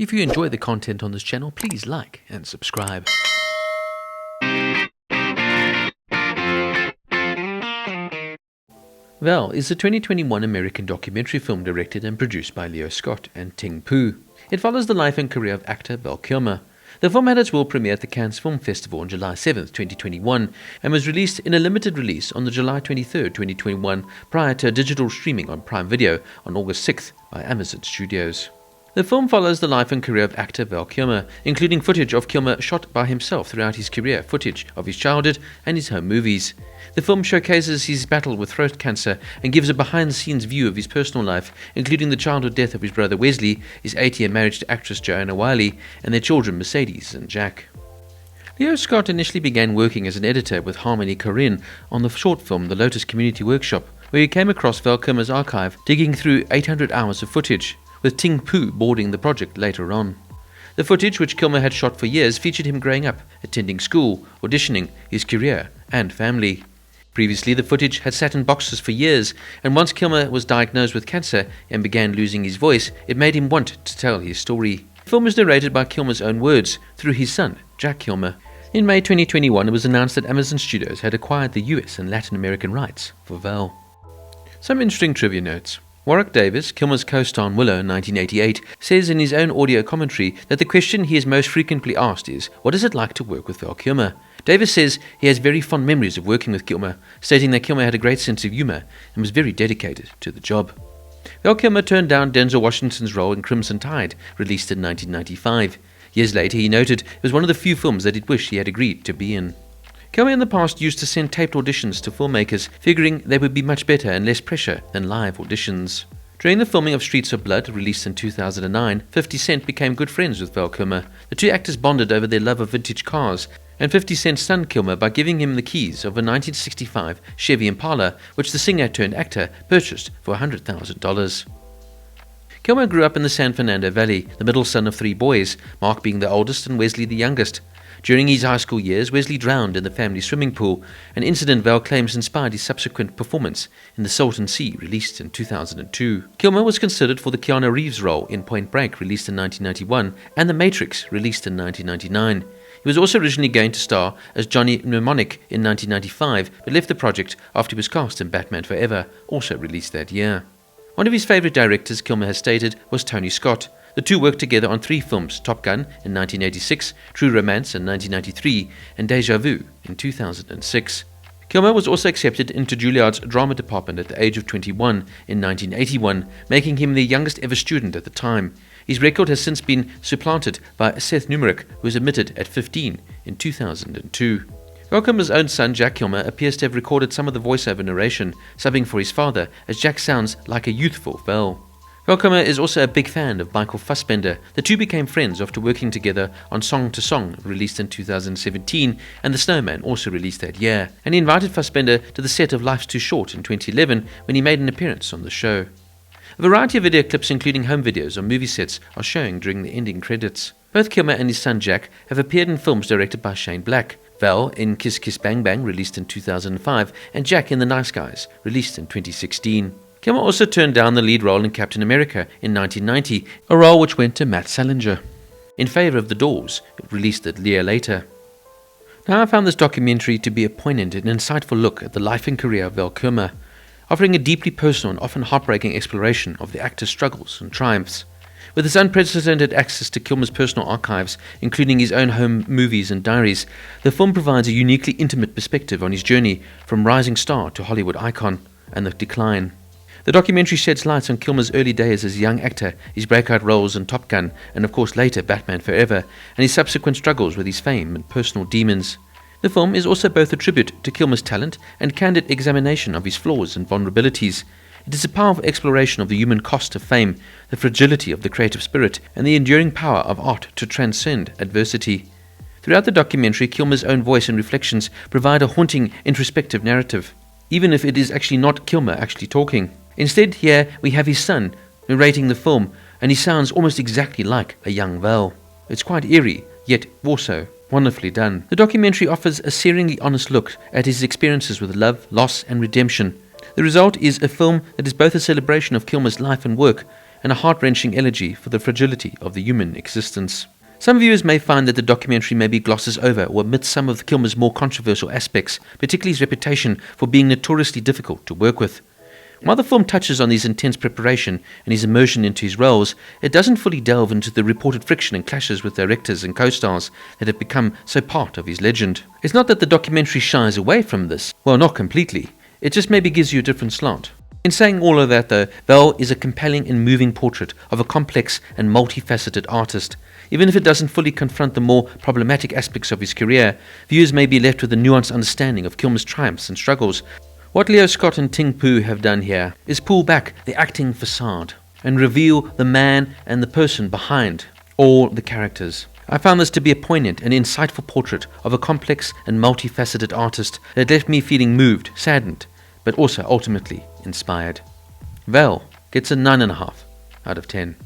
If you enjoy the content on this channel, please like and subscribe. Val is a 2021 American documentary film directed and produced by Leo Scott and Ting Pu. It follows the life and career of actor Val Kilmer. The film had its world premiere at the Cannes Film Festival on July 7, 2021, and was released in a limited release on the July 23, 2021, prior to digital streaming on Prime Video on August 6 by Amazon Studios. The film follows the life and career of actor Val Kilmer, including footage of Kilmer shot by himself throughout his career, footage of his childhood and his home movies. The film showcases his battle with throat cancer and gives a behind-the-scenes view of his personal life, including the childhood death of his brother Wesley, his 8-year marriage to actress Joanna Wiley, and their children Mercedes and Jack. Leo Scott initially began working as an editor with Harmony Korine on the short film The Lotus Community Workshop, where he came across Val Kilmer's archive, digging through 800 hours of footage, with Ting Pu boarding the project later on. The footage, which Kilmer had shot for years, featured him growing up, attending school, auditioning, his career, and family. Previously, the footage had sat in boxes for years, and once Kilmer was diagnosed with cancer and began losing his voice, it made him want to tell his story. The film is narrated by Kilmer's own words, through his son, Jack Kilmer. In May 2021, it was announced that Amazon Studios had acquired the US and Latin American rights for Val. Some interesting trivia notes. Warwick Davis, Kilmer's co-star on Willow in 1988, says in his own audio commentary that the question he is most frequently asked is, what is it like to work with Val Kilmer? Davis says he has very fond memories of working with Kilmer, stating that Kilmer had a great sense of humor and was very dedicated to the job. Val Kilmer turned down Denzel Washington's role in Crimson Tide, released in 1995. Years later, he noted it was one of the few films that he'd wished he had agreed to be in. Kilmer in the past used to send taped auditions to filmmakers, figuring they would be much better and less pressure than live auditions. During the filming of Streets of Blood, released in 2009, 50 Cent became good friends with Val Kilmer. The two actors bonded over their love of vintage cars, and 50 Cent stunned Kilmer by giving him the keys of a 1965 Chevy Impala, which the singer-turned-actor purchased for $100,000. Kilmer grew up in the San Fernando Valley, the middle son of 3 boys, Mark being the oldest and Wesley the youngest. During his high school years, Wesley drowned in the family swimming pool, an incident Val claims inspired his subsequent performance in The Salton Sea, released in 2002. Kilmer was considered for the Keanu Reeves role in Point Break, released in 1991, and The Matrix, released in 1999. He was also originally going to star as Johnny Mnemonic in 1995, but left the project after he was cast in Batman Forever, also released that year. One of his favorite directors, Kilmer has stated, was Tony Scott. The two worked together on 3 films, Top Gun in 1986, True Romance in 1993, and Deja Vu in 2006. Kilmer was also accepted into Juilliard's drama department at the age of 21 in 1981, making him the youngest ever student at the time. His record has since been supplanted by Seth Numerick, who was admitted at 15 in 2002. Val Kilmer's own son, Jack Kilmer, appears to have recorded some of the voiceover narration, subbing for his father, as Jack sounds like a youthful Val. Val Kilmer is also a big fan of Michael Fassbender. The two became friends after working together on Song to Song, released in 2017, and The Snowman, also released that year. And he invited Fassbender to the set of Life's Too Short in 2011 when he made an appearance on the show. A variety of video clips, including home videos or movie sets, are showing during the ending credits. Both Kilmer and his son Jack have appeared in films directed by Shane Black. Val in Kiss Kiss Bang Bang, released in 2005, and Jack in The Nice Guys, released in 2016. Kilmer also turned down the lead role in Captain America in 1990, a role which went to Matt Salinger, in favor of The Doors, released a year later. Now I found this documentary to be a poignant and insightful look at the life and career of Val Kilmer, offering a deeply personal and often heartbreaking exploration of the actor's struggles and triumphs. With his unprecedented access to Kilmer's personal archives, including his own home movies and diaries, the film provides a uniquely intimate perspective on his journey from rising star to Hollywood icon and the decline. The documentary sheds light on Kilmer's early days as a young actor, his breakout roles in Top Gun, and of course later Batman Forever, and his subsequent struggles with his fame and personal demons. The film is also both a tribute to Kilmer's talent and candid examination of his flaws and vulnerabilities. It is a powerful exploration of the human cost of fame, the fragility of the creative spirit, and the enduring power of art to transcend adversity. Throughout the documentary, Kilmer's own voice and reflections provide a haunting, introspective narrative, even if it is actually not Kilmer actually talking. Instead, here we have his son narrating the film, and he sounds almost exactly like a young Val. It's quite eerie, yet also wonderfully done. The documentary offers a searingly honest look at his experiences with love, loss, and redemption. The result is a film that is both a celebration of Kilmer's life and work, and a heart-wrenching elegy for the fragility of the human existence. Some viewers may find that the documentary maybe glosses over or omits some of Kilmer's more controversial aspects, particularly his reputation for being notoriously difficult to work with. While the film touches on his intense preparation and his immersion into his roles, it doesn't fully delve into the reported friction and clashes with directors and co-stars that have become so part of his legend. It's not that the documentary shies away from this. Well, not completely. It just maybe gives you a different slant. In saying all of that though, Val is a compelling and moving portrait of a complex and multifaceted artist. Even if it doesn't fully confront the more problematic aspects of his career, viewers may be left with a nuanced understanding of Kilmer's triumphs and struggles. What Leo Scott and Ting Poo have done here is pull back the acting facade and reveal the man and the person behind all the characters. I found this to be a poignant and insightful portrait of a complex and multifaceted artist that left me feeling moved, saddened, but also ultimately inspired. Val gets a 9.5 out of 10.